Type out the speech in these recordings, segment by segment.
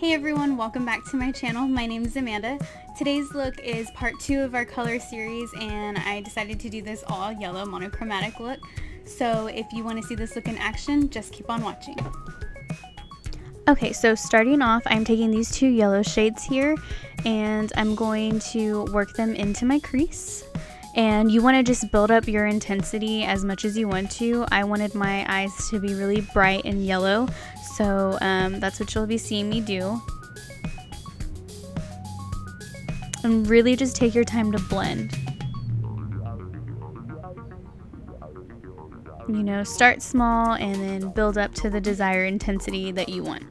Hey everyone, welcome back to my channel. My name is Amanda. Today's look is part 2 of our color series, and I decided to do this all yellow monochromatic look. So if you want to see this look in action, just keep on watching. Okay, so starting off, I'm taking these 2 yellow shades here and I'm going to work them into my crease. And you want to just build up your intensity as much as you want to. I wanted my eyes to be really bright and yellow, so that's what you'll be seeing me do. And really just take your time to blend. You know, start small and then build up to the desired intensity that you want.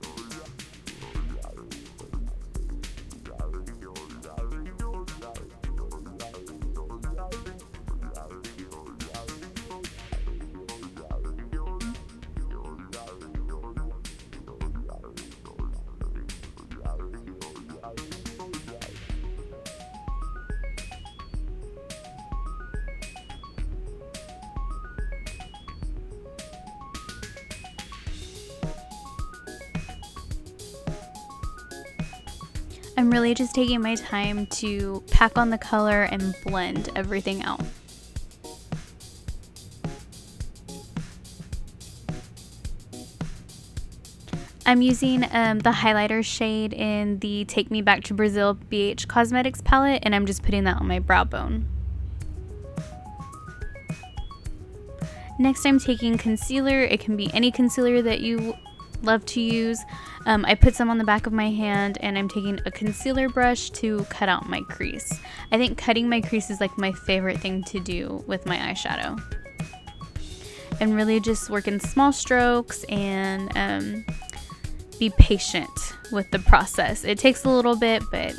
I'm really just taking my time to pack on the color and blend everything out. I'm using the highlighter shade in the Take Me Back to Brazil BH Cosmetics palette, and I'm just putting that on my brow bone. Next, I'm taking concealer. It can be any concealer that you love to use. I put some on the back of my hand, and I'm taking a concealer brush to cut out my crease. I think cutting my crease is like my favorite thing to do with my eyeshadow. And really just work in small strokes and be patient with the process. It takes a little bit, but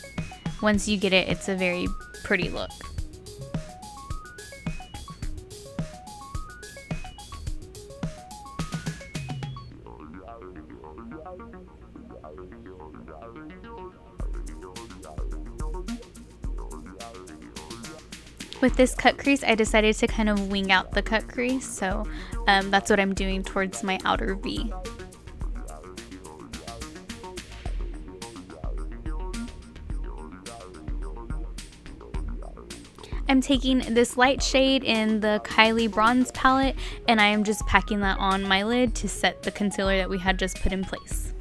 once you get it, it's a very pretty look. With this cut crease, I decided to kind of wing out the cut crease, so that's what I'm doing towards my outer V. I'm taking this light shade in the Kylie Bronze palette, and I am just packing that on my lid to set the concealer that we had just put in place.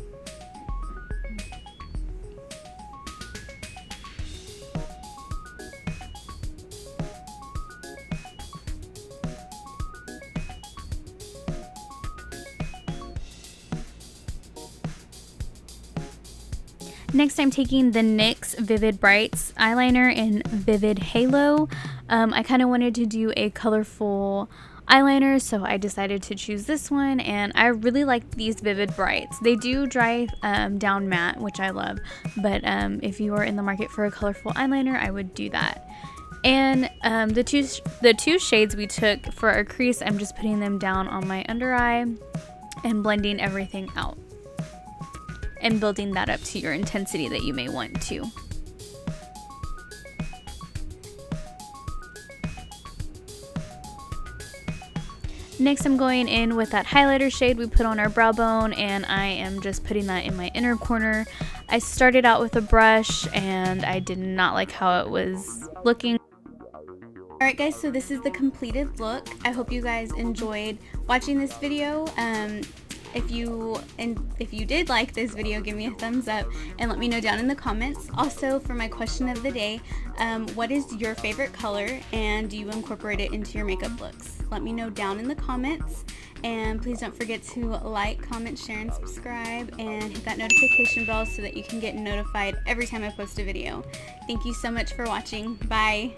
Next, I'm taking the NYX Vivid Brights eyeliner in Vivid Halo. I kind of wanted to do a colorful eyeliner, so I decided to choose this one, and I really like these Vivid Brights. They do dry down matte, which I love, but if you are in the market for a colorful eyeliner, I would do that. And the two shades we took for our crease, I'm just putting them down on my under eye and blending everything out, and building that up to your intensity that you may want to. Next, I'm going in with that highlighter shade we put on our brow bone, and I am just putting that in my inner corner. I started out with a brush, and I did not like how it was looking. Alright guys, so this is the completed look. I hope you guys enjoyed watching this video. If you did like this video, give me a thumbs up and let me know down in the comments. Also, for my question of the day, what is your favorite color, and do you incorporate it into your makeup looks? Let me know down in the comments, and please don't forget to like, comment, share, and subscribe, and hit that notification bell so that you can get notified every time I post a video. Thank you so much for watching. Bye!